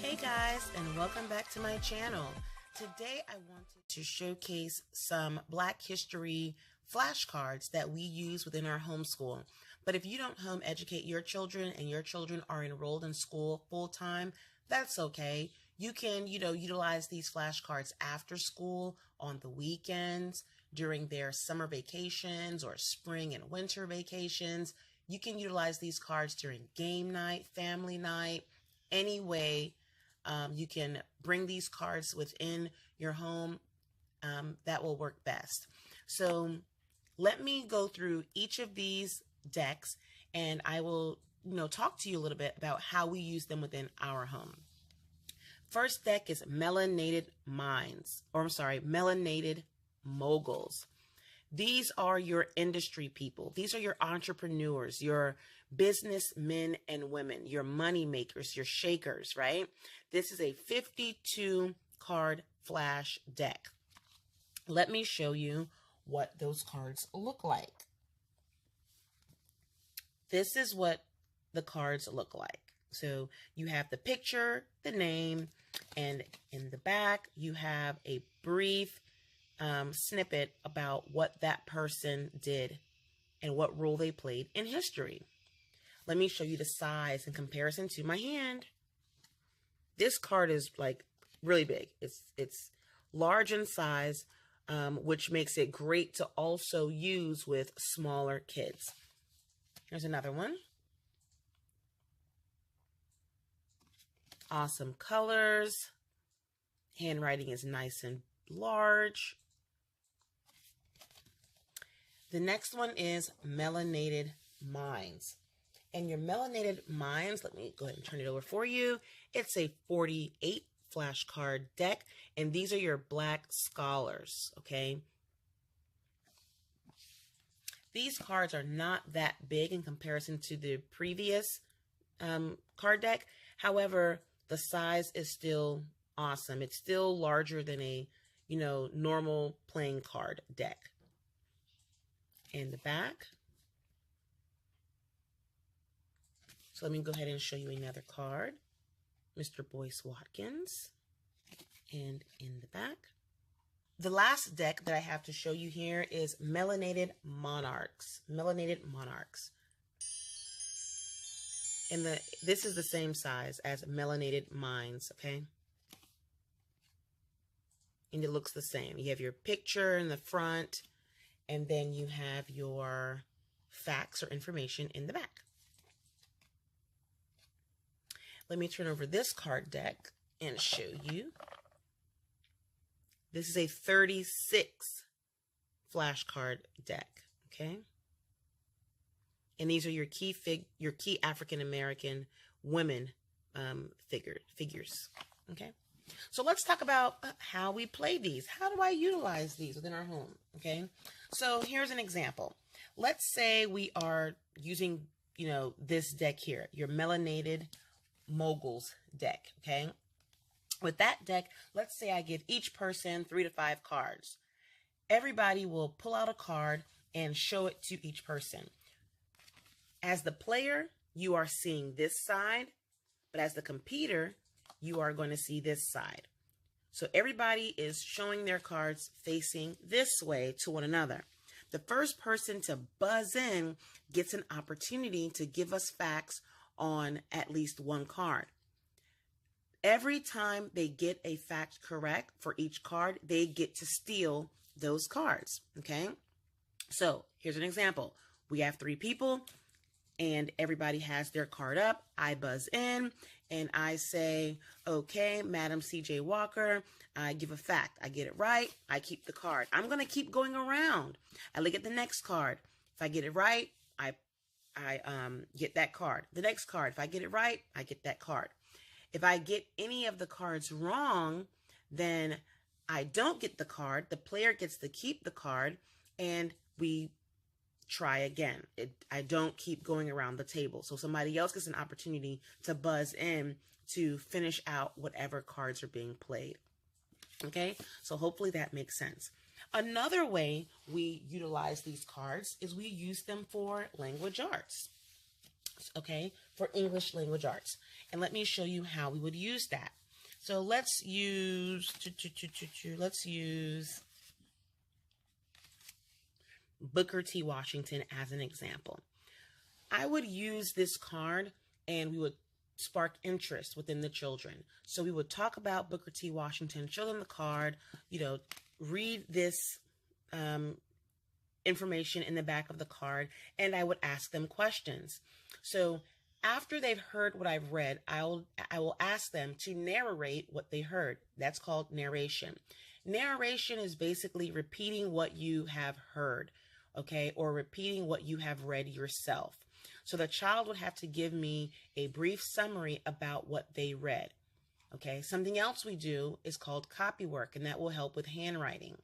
Hey guys, and welcome back to my channel. Today I wanted to showcase some Black History flashcards that we use within our homeschool. But if you don't home educate your children and your children are enrolled in school full time, that's okay. You can, utilize these flashcards after school, on the weekends, during their summer vacations or spring and winter vacations. You can utilize these cards during game night, family night, any way. You can bring these cards within your home. That will work best. So let me go through each of these decks and I will, talk to you a little bit about how we use them within our home. First deck is Melanated Moguls. These are your industry people. These are your entrepreneurs, your businessmen and women, your money makers, your shakers, right? This is a 52 card flash deck. Let me show you what those cards look like. This is what the cards look like. So you have the picture, the name, and in the back you have a brief snippet about what that person did and what role they played in history. Let me show you the size in comparison to my hand. This card is like really big. It's large in size, which makes it great to also use with smaller kids. Here's another one. Awesome colors. Handwriting is nice and large. The next one is Melanated Minds. And your Melanated Minds, let me go ahead and turn it over for you. It's a 48 flashcard deck, and these are your Black scholars, okay? These cards are not that big in comparison to the previous card deck. However, the size is still awesome. It's still larger than a, normal playing card deck. In the back. So let me go ahead and show you another card. Mr. Boyce Watkins. And in the back. The last deck that I have to show you here is Melanated Monarchs. Melanated Monarchs. And this is the same size as Melanated Minds, okay? And it looks the same. You have your picture in the front, and then you have your facts or information in the back. Let me turn over this card deck and show you. This is a 36 flashcard deck, okay? And these are your key African American women figures, okay? So let's talk about how we play these. How do I utilize these within our home? Okay. So here's an example. Let's say we are using, this deck here, your Melanated Moguls deck. Okay. With that deck, let's say I give each person 3 to 5 cards. Everybody will pull out a card and show it to each person. As the player, you are seeing this side, but as the competitor, you are going to see this side. So everybody is showing their cards facing this way to one another. The first person to buzz in gets an opportunity to give us facts on at least one card. Every time they get a fact correct for each card, they get to steal those cards. Okay. So here's an example. We have 3 people. And everybody has their card up. I buzz in and I say, okay, Madam C.J. Walker, I give a fact. I get it right. I keep the card. I'm going to keep going around. I look at the next card. If I get it right, I get that card. The next card, if I get it right, I get that card. If I get any of the cards wrong, then I don't get the card. The player gets to keep the card and we try again. I don't keep going around the table. So somebody else gets an opportunity to buzz in to finish out whatever cards are being played. Okay, so hopefully that makes sense. Another way we utilize these cards is we use them for language arts. Okay, for English language arts. And let me show you how we would use that. So let's use Booker T. Washington as an example. I would use this card and we would spark interest within the children. So we would talk about Booker T. Washington, show them the card, read this information in the back of the card, and I would ask them questions. So after they've heard what I've read, I will ask them to narrate what they heard. That's called narration. Narration is basically repeating what you have heard, okay, or repeating what you have read yourself. So the child would have to give me a brief summary about what they read. Okay, something else we do is called copy work, and that will help with handwriting.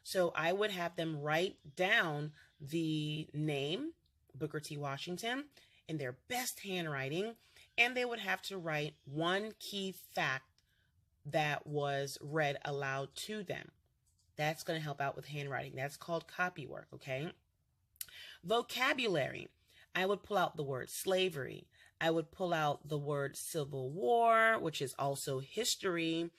So I would have them write down the name, Booker T. Washington, in their best handwriting, and they would have to write one key fact that was read aloud to them. That's going to help out with handwriting. That's called copy work, okay? Vocabulary. I would pull out the word slavery. I would pull out the word Civil War, which is also history.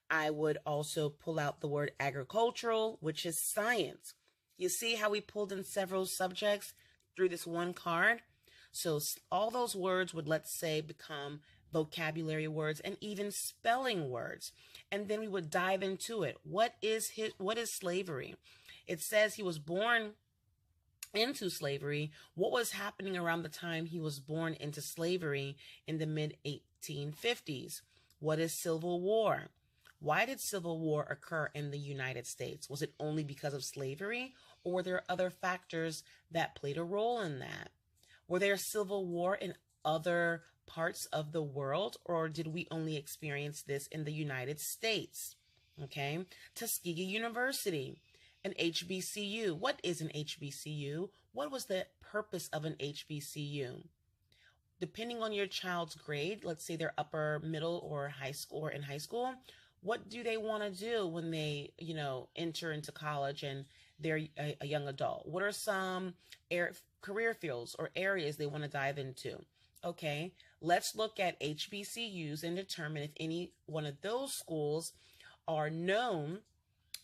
I would also pull out the word agricultural, which is science. You see how we pulled in several subjects through this one card? So all those words would, let's say, become vocabulary words and even spelling words. And then we would dive into it. What is slavery? It says he was born into slavery. What was happening around the time he was born into slavery in the mid-1850s? What is Civil War? Why did Civil War occur in the United States? Was it only because of slavery, or were there other factors that played a role in that? Were there Civil War in other parts of the world, or did we only experience this in the United States? Okay, Tuskegee University. An HBCU. What is an HBCU? What was the purpose of an HBCU? Depending on your child's grade, let's say they're upper, middle, or high school, or in high school, what do they want to do when they, enter into college and they're a young adult? What are some career fields or areas they want to dive into? Okay, let's look at HBCUs and determine if any one of those schools are known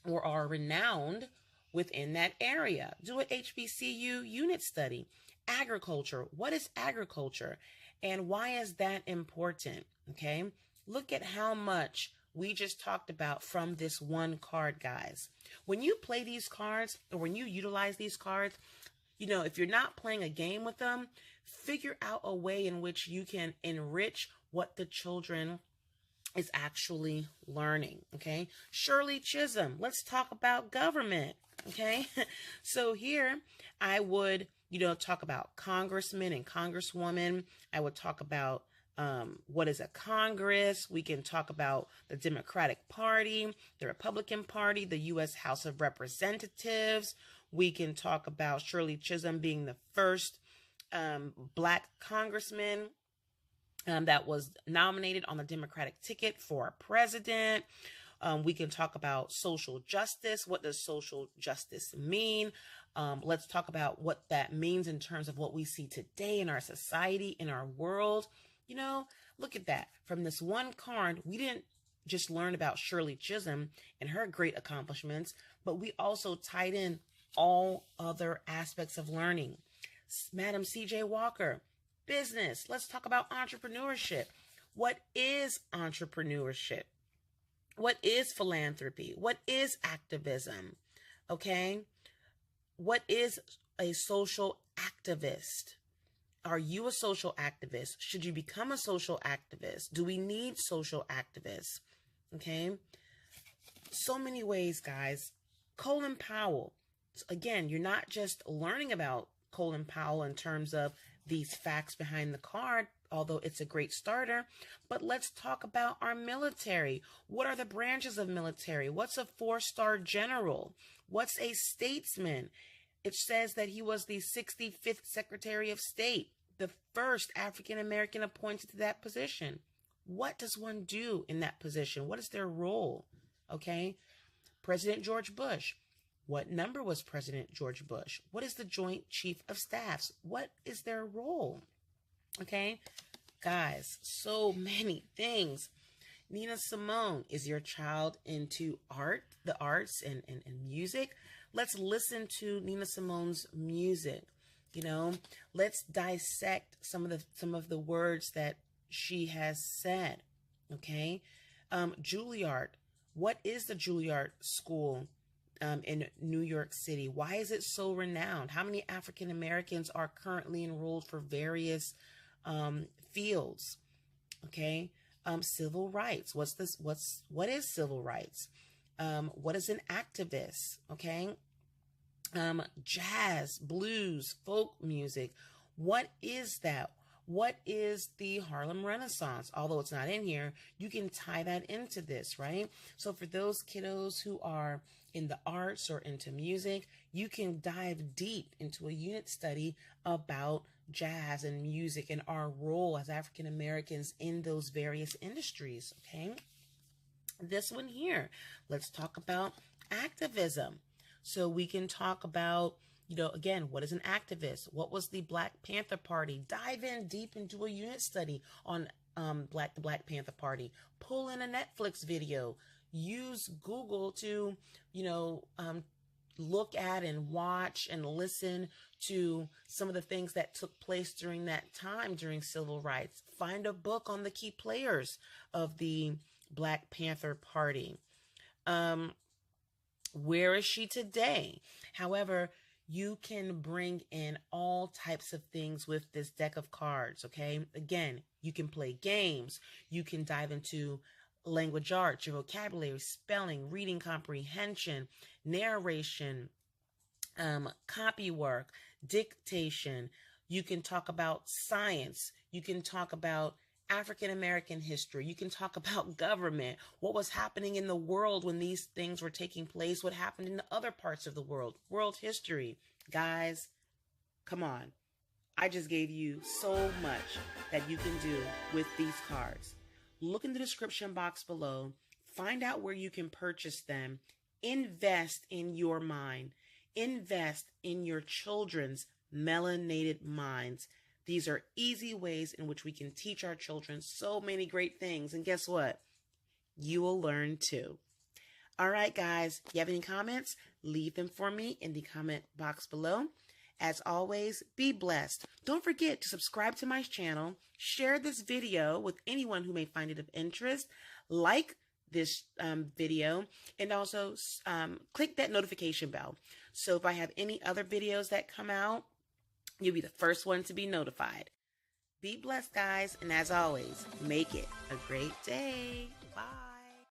or are renowned within that area. Do an HBCU unit study. Agriculture. What is agriculture? And why is that important? Okay. Look at how much we just talked about from this one card, guys. When you play these cards, or when you utilize these cards, if you're not playing a game with them, figure out a way in which you can enrich what the children is actually learning, okay? Shirley Chisholm, let's talk about government, okay? So here I would, talk about congressmen and congresswomen. I would talk about what is a Congress. We can talk about the Democratic Party, the Republican Party, the U.S. House of Representatives. We can talk about Shirley Chisholm being the first Black congressman that was nominated on the Democratic ticket for president. We can talk about social justice. What does social justice mean? Let's talk about what that means in terms of what we see today in our society, in our world. Look at that. From this one card, we didn't just learn about Shirley Chisholm and her great accomplishments, but we also tied in all other aspects of learning. Madam C.J. Walker, business. Let's talk about entrepreneurship. What is entrepreneurship? What is philanthropy? What is activism? Okay. What is a social activist? Are you a social activist? Should you become a social activist? Do we need social activists? Okay. So many ways, guys. Colin Powell. Again, you're not just learning about Colin Powell in terms of these facts behind the card, although it's a great starter, but let's talk about our military. What are the branches of military? What's a 4-star general? What's a statesman? It says that he was the 65th Secretary of State, the first African-American appointed to that position. What does one do in that position? What is their role? Okay. President George Bush. What number was President George Bush? What is the Joint Chief of Staffs? What is their role? Okay. Guys, so many things. Nina Simone, is your child into art, the arts and music? Let's listen to Nina Simone's music. You know, let's dissect some of the words that she has said. Okay. Juilliard. What is the Juilliard School in New York City? Why is it so renowned? How many African Americans are currently enrolled for various fields? Okay. Civil rights. What is civil rights? What is an activist? Okay. Jazz, blues, folk music. What is that? What is the Harlem Renaissance? Although it's not in here, you can tie that into this, right? So for those kiddos who are in the arts or into music, you can dive deep into a unit study about jazz and music and our role as African Americans in those various industries, okay? This one here, let's talk about activism. So we can talk about, again, what is an activist? What was the Black Panther Party? Dive in deep into a unit study on the Black Panther Party. Pull in a Netflix video. Use Google to, look at and watch and listen to some of the things that took place during that time during civil rights. Find a book on the key players of the Black Panther Party. Where is she today? However, you can bring in all types of things with this deck of cards, okay? Again, you can play games. You can dive into language arts, your vocabulary, spelling, reading comprehension, narration, copy work, dictation. You can talk about science. You can talk about African American history. You can talk about government, what was happening in the world when these things were taking place, what happened in the other parts of the world history. Guys, come on. I just gave you so much that you can do with these cards. Look in the description box below. Find out where you can purchase them. Invest in your mind. Invest in your children's melanated minds. These are easy ways in which we can teach our children so many great things. And guess what? You will learn too. All right, guys, you have any comments? Leave them for me in the comment box below. As always, be blessed. Don't forget to subscribe to my channel, share this video with anyone who may find it of interest, like this video, and also click that notification bell. So if I have any other videos that come out, you'll be the first one to be notified. Be blessed, guys, and as always, make it a great day. Bye.